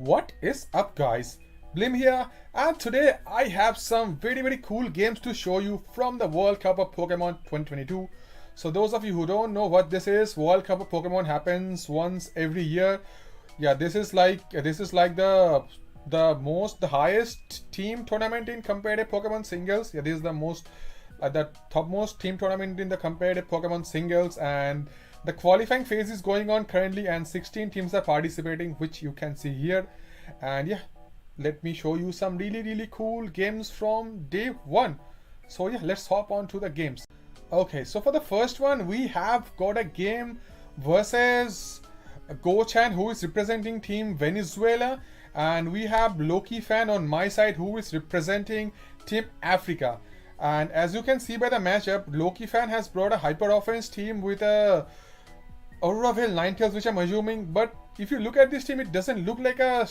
What is up, guys? Blim here, and today I have some very cool games to show you from the World Cup of Pokemon 2022. So those of you who don't know what this is, World Cup of Pokemon happens once every year. Yeah, this is like the highest team tournament in competitive Pokemon singles. Yeah, this is the topmost team tournament in the competitive Pokemon singles, and the qualifying phase is going on currently, and 16 teams are participating, which you can see here. And yeah, let me show you some really cool games from day one. So yeah, let's hop on to the games. Okay, so for the first one, we have got a game versus Go-chan, who is representing Team Venezuela, and we have Loki Fan on my side, who is representing Team Africa. And as you can see by the matchup, Loki Fan has brought a hyper offense team with a Aurora 9-tails, which I'm assuming. But if you look at this team, it doesn't look like a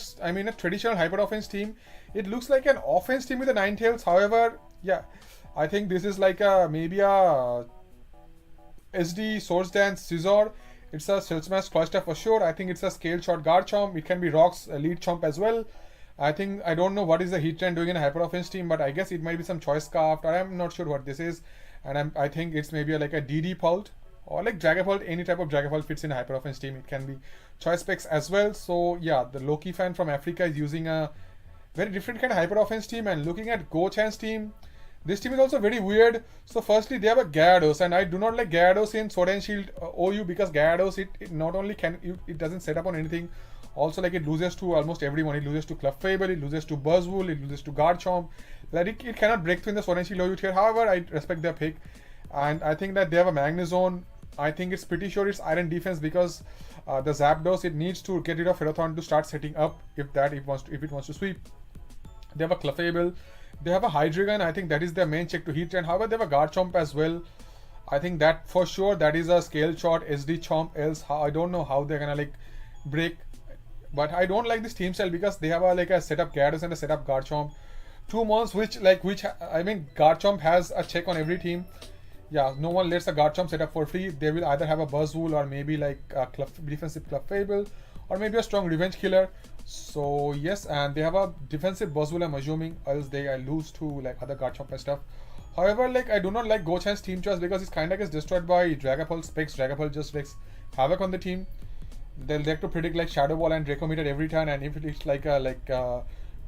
traditional hyper offense team. It looks like an offense team with a 9-tails. However, yeah, I think this is like maybe a SD Swords Dance Scizor. It's a Shell Smash Cluster for sure. I think it's a Scale Shot Garchomp. It can be Rock's lead Chomp as well. I don't know what is the Heat Trend doing in a hyper offense team, but I guess it might be some Choice Scarf, or I'm not sure what this is. And I think it's maybe like a DD Pult or like Dragapult. Any type of Dragapult fits in a hyper offense team. It can be Choice Specs as well. So yeah, the Loki Fan from Africa is using a very different kind of hyper offense team. And looking at Go-chan's team, this team is also very weird. So firstly, they have a Gyarados, and I do not like Gyarados in Sword and Shield OU, because Gyarados, it not only it doesn't set up on anything. Also, like, it loses to almost everyone. It loses to Clefable, it loses to Buzzwool, it loses to Garchomp. Like, it cannot break through in the Sword and Shield OU tier. However, I respect their pick, and I think that they have a Magnezone. I think it's pretty sure it's Iron Defense, because the Zapdos, it needs to get rid of Ferrothorn to start setting up if it wants to sweep. They have a Clefable. They have a Hydreigon. I think that is their main check to Heat Trend. However, they have a Garchomp as well. I think that for sure that is a Scale Shot SD Chomp. Else, I don't know how they're gonna like break. But I don't like this team style, because they have a setup Gyarados and a setup Garchomp. Two mons Garchomp has a check on every team. Yeah, no one lets a Garchomp set up for free. They will either have a Buzzwool, or maybe like a defensive Clefable, or maybe a strong Revenge Killer. So yes, and they have a defensive Buzzwool, I'm assuming, else they lose to like other Garchomp and stuff. However, like, I do not like Go-chan's team choice, because his kinda gets destroyed by Dragapult Specs. Dragapult just wreaks havoc on the team. They'll like to predict like Shadow Ball and Draco Meter every turn, and if it's like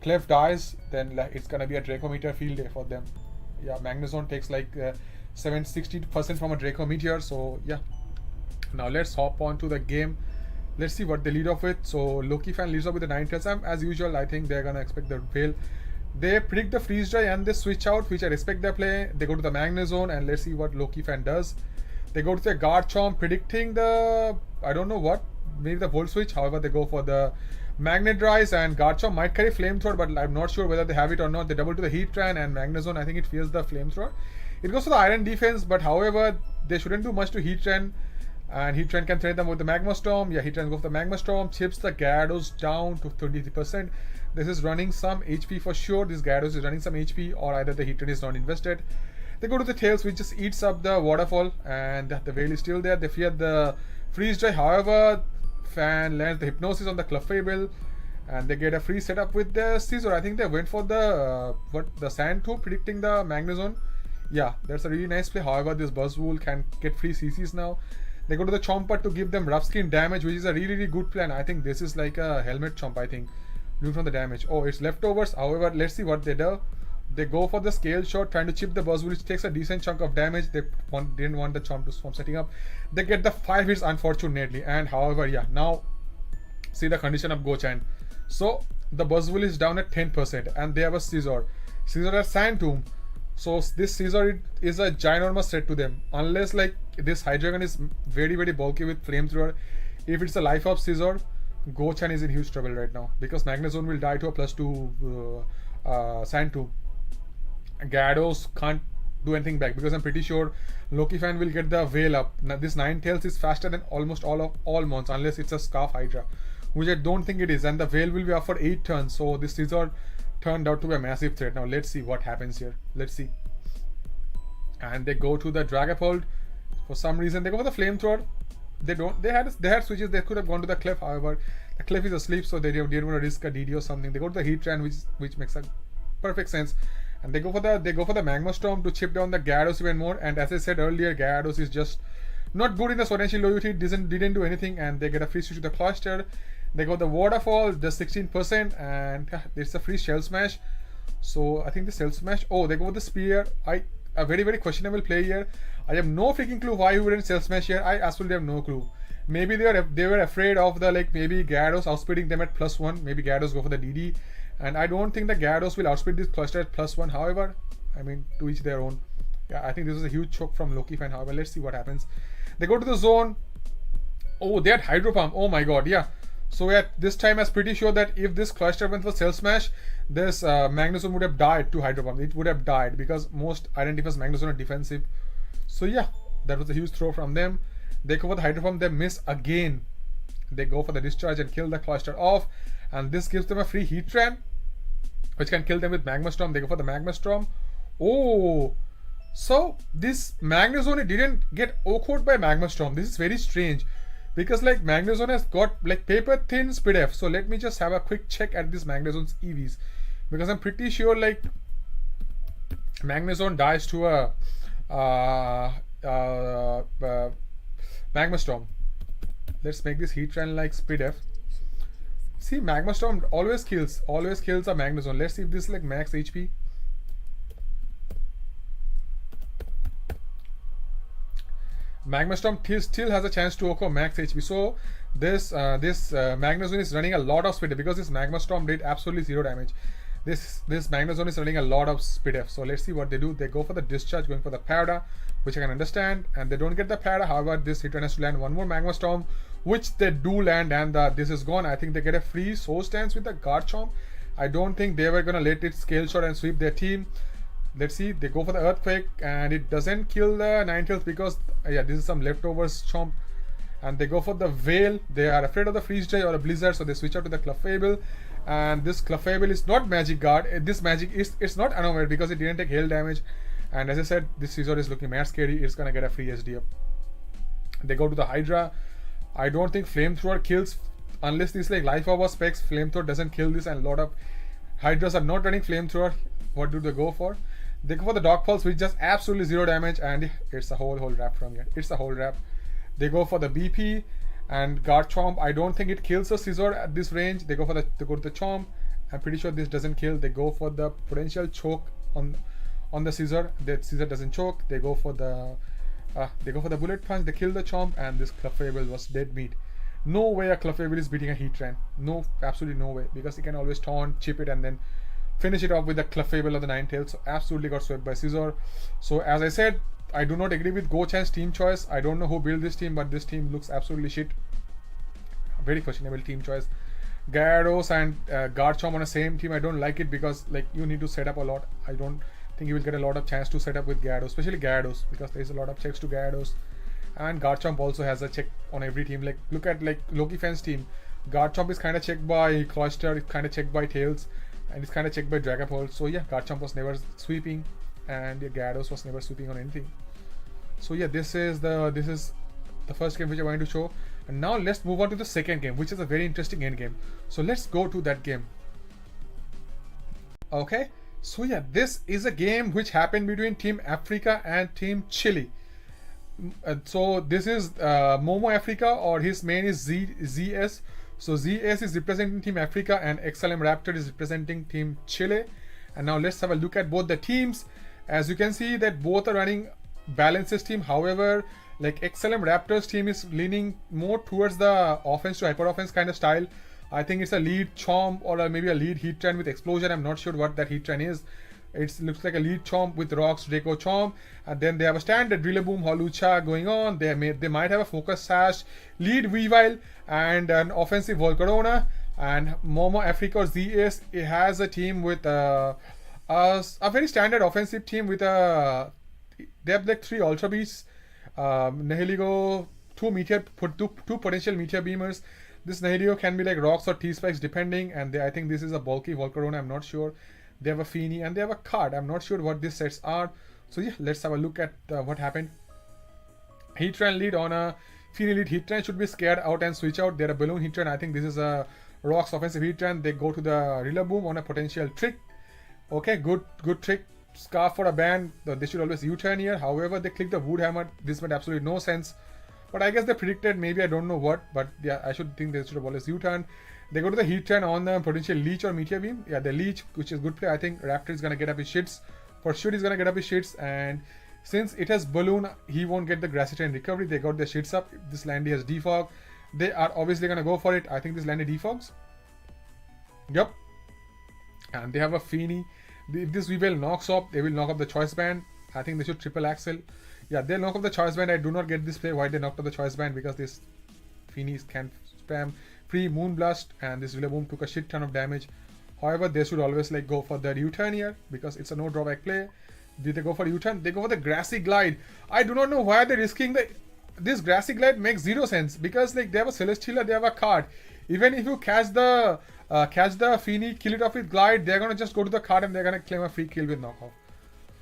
Clef dies, then like, it's gonna be a Draco Meter field day for them. Yeah, Magnezone takes like 60% from a Draco Meteor. So yeah, now let's hop on to the game. Let's see what they lead off with. So Loki Fan leads off with the 9-tails. As usual, I think they're gonna expect the fail. They predict the Freeze Dry and they switch out, which I respect their play. They go to the Magnezone, and let's see what Loki Fan does. They go to the Garchomp, predicting the, I don't know what, maybe the Volt Switch. However, they go for the Magnet Rise, and Garchomp might carry Flamethrower, but I'm not sure whether they have it or not. They double to the Heat Tran, and Magnezone, I think it fears the Flamethrower. It goes to the Iron Defense, but however, they shouldn't do much to Heat Tran, and Heat Tran can threaten them with the Magma Storm. Yeah, Heat Tran goes for the Magma Storm, chips the Gyarados down to 33%. This is running some HP for sure. This Gyarados is running some HP, or either the Heat Tran is not invested. They go to the Tails, which just eats up the Waterfall, and the Veil is still there. They fear the Freeze Dry. However, Fan lands the Hypnosis on the Clefable, and they get a free setup with the Scizor. I think they went for the the Sand Tube, predicting the Magnezone. Yeah, that's a really nice play. However, this Buzzwool can get free CCs now. They go to the Chompert to give them rough skin damage, which is a really good plan. I think this is like a Helmet Chomp, I think, looking from the damage. Oh, it's leftovers. However, let's see what they do. They go for the Scale Shot, trying to chip the Buzzwool, which takes a decent chunk of damage. They didn't want the Chomp from setting up. They get the 5 hits, unfortunately. And however, yeah, now see the condition of Go-chan. So the Buzzwool is down at 10%, and they have a Scizor. Scizor has Sand Tomb. So this Scizor is a ginormous threat to them. Unless like this Hydreigon is very bulky with Flamethrower. If it's a Life Up Scizor, Go-chan is in huge trouble right now, because Magnezone will die to a +2 Sand Tomb. Gyarados can't do anything back, because I'm pretty sure Loki Fan will get the Veil up. Now this 9-tails is faster than almost all mons, unless it's a Scarf Hydra, which I don't think it is, and the Veil will be up for 8 turns. So this Scizor turned out to be a massive threat. Now let's see what happens here. Let's see. And they go to the Dragapult. For some reason they go for the Flamethrower. they had switches. They could have gone to the Clef. However, the Clef is asleep, so they didn't want to risk a DD or something. They go to the Heatran, which makes a perfect sense. And they go for the Magma Storm to chip down the Gyarados even more. And as I said earlier, Gyarados is just not good in the potential low UT. Didn't do anything, and they get a free switch to the Cloyster. They got the Waterfall, just 16%, and it's a free Shell Smash. So I think the Shell Smash. Oh, they go with the Spear. A very, very questionable play here. I have no freaking clue why he wouldn't Shell Smash here. I absolutely have no clue. Maybe they were afraid of the maybe Gyarados outspeeding them at +1. Maybe Gyarados go for the DD. And I don't think the Gyarados will outspeed this cluster at +1. However, I mean, to each their own. Yeah, I think this was a huge choke from Loki fan. However, let's see what happens. They go to the zone. Oh, they had Hydro Pump. Oh my god, yeah. So yeah, this time I was pretty sure that if this cluster went for Shell Smash, this Magnezone would have died to Hydro Pump. It would have died because most identifiers Magnezone are defensive. So yeah, that was a huge throw from them. They go for the Hydro Pump. They miss again. They go for the Discharge and kill the cluster off. And this gives them a free Heatran, which can kill them with Magma Storm. They go for the Magma Storm. Oh, so this Magnezone didn't get O-code by Magma Storm. This is very strange because Magnezone has got paper thin speed F. So let me just have a quick check at this Magnezone's EVs, because I'm pretty sure Magnezone dies to a Magma Storm. Let's make this Heatran speed F. See, Magma Storm always kills a Magnezone. Let's see if this is max HP. Magma Storm still has a chance to OHKO max HP. So this Magnezone is running a lot of speed because this Magma Storm did absolutely 0 damage. This Magnezone is running a lot of speed F. So let's see what they do. They go for the Discharge, going for the Parada, which I can understand, and they don't get the Parada. However, this Heatran has to land one more Magma Storm, which they do land, and this is gone. I think they get a free Soul Stance with the Garchomp. I don't think they were gonna let it Scale Shot and sweep their team. Let's see. They go for the Earthquake, and it doesn't kill the Ninetales because yeah, this is some leftovers Chomp. And they go for the Veil. They are afraid of the Freeze Dry or a Blizzard, so they switch out to the Clefable. And this Clefable is not Magic Guard. This Magic it's not Anomaly because it didn't take hail damage. And as I said, this Scizor is looking mad scary. It's gonna get a free SD up. They go to the Hydra. I don't think Flamethrower kills unless this Life Hour specs. Flamethrower doesn't kill this, and a lot of Hydras are not running Flamethrower. What do they go for? They go for the Dog Pulse, which does absolutely 0 damage, and it's a whole wrap from here. It's a whole wrap. They go for the BP and Garchomp. I don't think it kills a Scizor at this range. They go to the Chomp. I'm pretty sure this doesn't kill. They go for the potential choke on the Scizor. The Scizor doesn't choke. They go for the Bullet Punch. They kill the Chomp, and this Clefable was dead meat. No way a Clefable is beating a Heatran. No, absolutely no way, because he can always taunt, chip it, and then finish it off with the Clefable or the Ninetales. So absolutely got swept by Scizor. So as I said, I do not agree with Go-chan's team choice. I don't know who built this team, but this team looks absolutely shit. Very questionable team choice. Gyarados and Garchomp on the same team, I don't like it because you need to set up a lot. I don't think you will get a lot of chance to set up with Gyarados, especially Gyarados, because there is a lot of checks to Gyarados. And Garchomp also has a check on every team. Look at Loki Fan's team. Garchomp is kind of checked by Cloyster, it's kind of checked by Tails, and it's kind of checked by Dragapult. So yeah, Garchomp was never sweeping, and Gyarados was never sweeping on anything. So yeah, this is the first game which I wanted to show, and now let's move on to the second game, which is a very interesting end game. So let's go to that game. Okay, so yeah, this is a game which happened between Team Africa and Team Chile. So this is Momo Africa, or his main is ZS. So ZS is representing Team Africa and XLM Raptor is representing Team Chile. And now let's have a look at both the teams. As you can see that both are running Balance's team. However, XLM Raptors team is leaning more towards the offense to hyper offense kind of style. I think it's a lead Chomp or maybe a lead Heatran with Explosion. I'm not sure what that Heatran is. It looks like a lead Chomp with Rocks, Draco Chomp, and then they have a standard Rillaboom, Hawlucha going on. They might have a Focus Sash, lead Weavile, and an offensive Volcarona. And Momo Africa or ZS, it has a team with a very standard offensive team with they have 3 Ultra Beasts, Nihilego, 2 potential Meteor Beamers. This Nihilego can be Rocks or T-Spikes depending, and I think this is a bulky Volcarona, I'm not sure. They have a Feeny and they have a card. I'm not sure what these sets are. So yeah, let's have a look at what happened. Heatran lead on a Feen Elite Heatran should be scared out and switch out. They're a Balloon Heatran. I think this is a Rocks offensive Heatran. They go to the Rillaboom on a potential trick. Okay, good trick. Scarf for a ban. They should always U-turn here. However, they click the Wood Hammer. This made absolutely no sense. But I guess they predicted, maybe, I don't know what. But yeah, I should think they should have always U-turn. They go to the Heatran on the potential Leech or Meteor Beam. Yeah, the Leech, which is good play. I think Raptor is going to get up his shits. For sure, he's going to get up his shits. And since it has Balloon, he won't get the Grassy Terrain recovery. They got their shits up. This Landy has Defog. They are obviously going to go for it. I think this Landy defogs. Yep. And they have a Feeny. If this Weavile knocks off, they will knock off the Choice Band. I think they should triple Axel. Yeah, they'll knock off the Choice Band. I do not get this play. Why they knocked off the Choice Band? Because this Feenys can spam free Moonblast, and this Rillaboom took a shit ton of damage. However, they should always like go for the U-turn here because it's a no drawback play. Did they go for U-turn? They go for the Grassy Glide. I do not know why they're risking this Grassy Glide. Makes zero sense because like they have a Celesteela, they have a card. Even if you catch the Feeny, kill it off with Glide, they're gonna just go to the card and they're gonna claim a free kill with knockoff.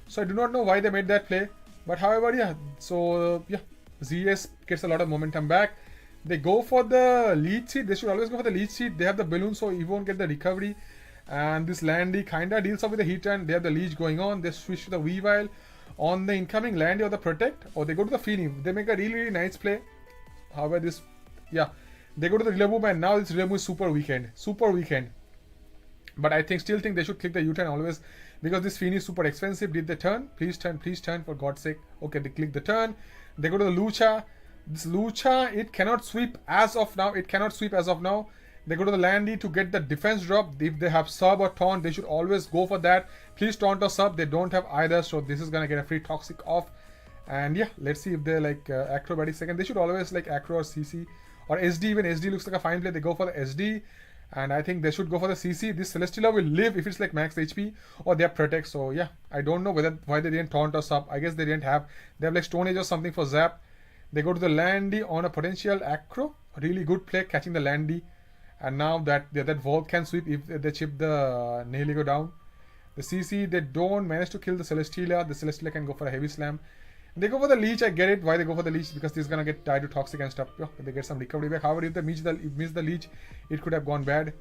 So I do not know why they made that play. But however, yeah. So yeah, ZS gets a lot of momentum back. They go for the Leech Seed. They should always go for the Leech Seed. They have the Balloon, so he won't get the recovery. And this Landy kinda deals up with the Heatran. They have the Leech going on. They switch to the Weavile on the incoming Landy or the Protect, or they go to the Feeny. They make a really nice play. However, this, yeah, they go to the Rillaboom, and now this Rillaboom is super weekend. But I still think they should click the U-turn always because this Feeny is super expensive. Did they turn? Please turn for God's sake. Okay, they click the turn. They go to the Lucha. This Lucha, it cannot sweep as of now. They go to the Landy to get the defense drop. If they have Sub or Taunt, they should always go for that. Please Taunt or Sub. They don't have either, so this is gonna get a free Toxic off. And yeah, let's see if they like Acrobatic second. They should always like Acro or CC or SD. Even SD looks like a fine play. They go for the SD. And I think they should go for the CC. This Celesteela will live if it's like max HP or they have Protect. So yeah, I don't know why they didn't Taunt or Sub. I guess they didn't have. They have like Stone Age or something for Zap. They go to the Landy on a potential Acro. Really good play catching the Landy. And now that Volt can sweep if they chip the Nihilego down. The CC, they don't manage to kill the Celesteela. The Celesteela can go for a Heavy Slam. They go for the Leech. I get it why they go for the Leech, because this is gonna get tied to Toxic and stuff. They get some recovery back. However, if they miss the Leech, it could have gone bad.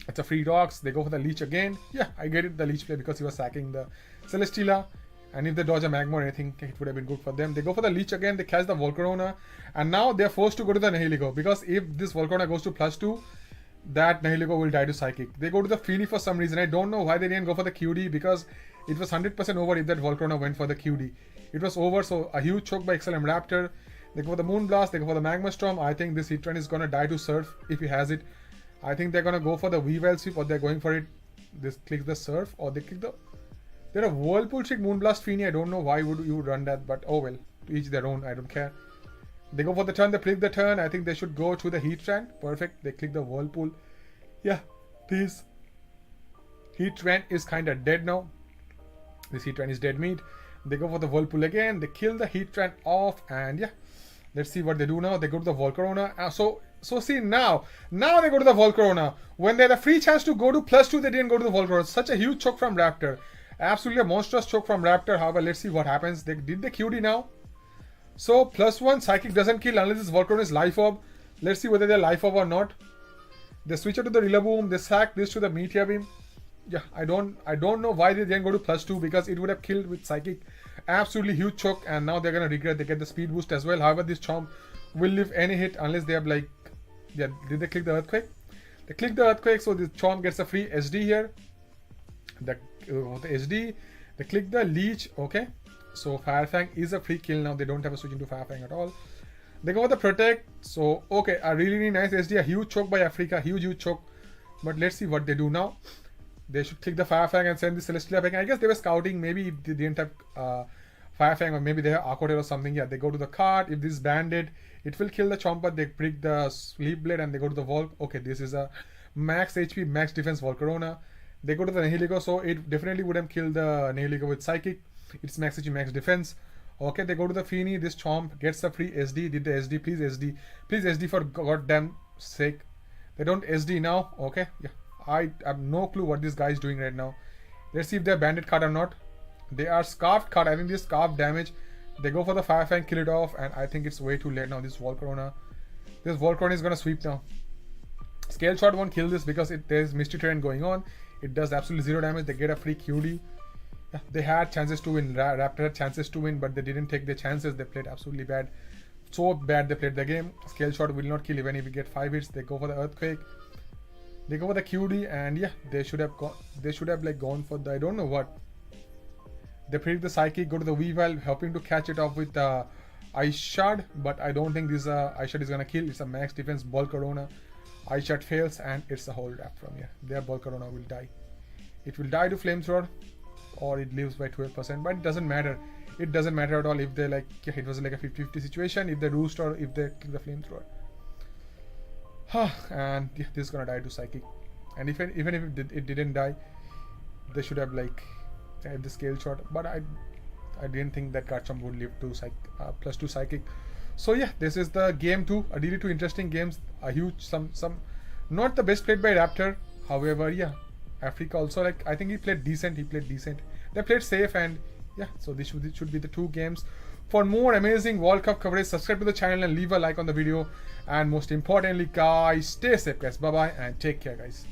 It's a free Rocks. They go for the Leech again. Yeah, I get it, the Leech play, because he was sacking the Celesteela. And if they dodge a Magma or anything, it would have been good for them. They go for the Leech again. They catch the Volcarona. And now they're forced to go to the Nihilego, because if this Volcarona goes to +2, that Nihilego will die to Psychic. They go to the Feeny for some reason. I don't know why they didn't go for the QD, because it was 100% over if that Volcarona went for the QD. It was over, so a huge choke by XLM Raptor. They go for the Moonblast. They go for the Magma Storm. I think this Heatran is going to die to Surf if he has it. I think they're going to go for the Weavile Sweep, or they're going for it. This click the Surf, or they click the... They're a Whirlpool trick Moonblast Feeny. I don't know why you would run that, but oh well. To each their own. I don't care. They go for the turn. They click the turn. I think they should go to the Heatran. Perfect. They click the Whirlpool. Yeah. This Heatran is kind of dead now. This Heatran is dead meat. They go for the Whirlpool again. They kill the Heatran off. And yeah. Let's see what they do now. They go to the Volcarona. So see now they go to the Volcarona. When they had a free chance to go to +2, they didn't go to the Volcarona. Such a huge choke from Raptor. Absolutely a monstrous choke from Raptor. However, let's see what happens. They did the QD now. So +1 Psychic doesn't kill unless this Volcarona is Life Orb. Let's see whether they're Life Orb or not. They switch it to the Rillaboom. They sack this to the Meteor Beam. Yeah, I don't know why they didn't go to +2, because it would have killed with Psychic. Absolutely huge choke, and now they're gonna regret. They get the speed boost as well. However, this Chomp will live any hit unless they have like, yeah, did they click the Earthquake? They click the Earthquake, so this Chomp gets a free SD here. The SD, they click the Leech. Okay, so Fire Fang is a free kill now. They don't have a switch into Fire Fang at all. They go for the Protect. So okay, a really nice SD, a huge choke by Africa, huge choke. But let's see what they do now. They should click the Fire Fang and send the Celesteela back. I guess they were scouting. Maybe they didn't have Fire Fang, or maybe they have Aqua Tail or something. Yeah, they go to the card. If this is banded, it will kill the Chomper. They prick the Sleep Blade and they go to the Volk. Okay, this is a max HP, max defense Volcarona. They go to the Nihilego, so it definitely wouldn't kill the Nihilego with Psychic. It's max HP, max defense. Okay, they go to the Feeny. This Chomp gets the free SD. Did the SD? Please SD. Please SD for goddamn sake. They don't SD now. Okay, yeah. I have no clue what this guy is doing right now. Let's see if they're bandit card or not. They are scarfed card. I think this scarf damage They go for the Fire Fang, kill it off, and I think it's way too late now. This Volcarona is gonna sweep now. Scale Shot won't kill this because there's Misty Terrain going on. It does absolutely 0 damage. They get a free QD. Yeah, they had chances to win. Raptor had chances to win, but they didn't take their chances. They played absolutely bad. So bad they played the game. Scale Shot will not kill even if we get 5 hits. They go for the Earthquake. They go for the QD, and yeah, they should have gone for the, I don't know what. They predict the Psychic, go to the Weavile, hoping to catch it off with Ice Shard, but I don't think this Ice Shard is gonna kill. It's a max defense Volcarona. Ice Shard fails, and it's a whole wrap from here. Their Volcarona will die. It will die to Flamethrower, or it lives by 12%, but it doesn't matter. It doesn't matter at all if they like, it was like a 50-50 situation, if they Roost or if they kill the Flamethrower. And yeah, this is gonna die to Psychic. And even if it didn't die, they should have like had the Scale Shot, but I didn't think that Garchomp would live to +2 Psychic. So yeah, this is the game 2. A really 2 interesting games. A huge some not the best played by Raptor. However, yeah, Africa also, like, I think he played decent. They played safe, and yeah, so this should be the 2 games. For more amazing World Cup coverage, subscribe to the channel and leave a like on the video. And most importantly, guys, stay safe, guys. Bye bye and take care, guys.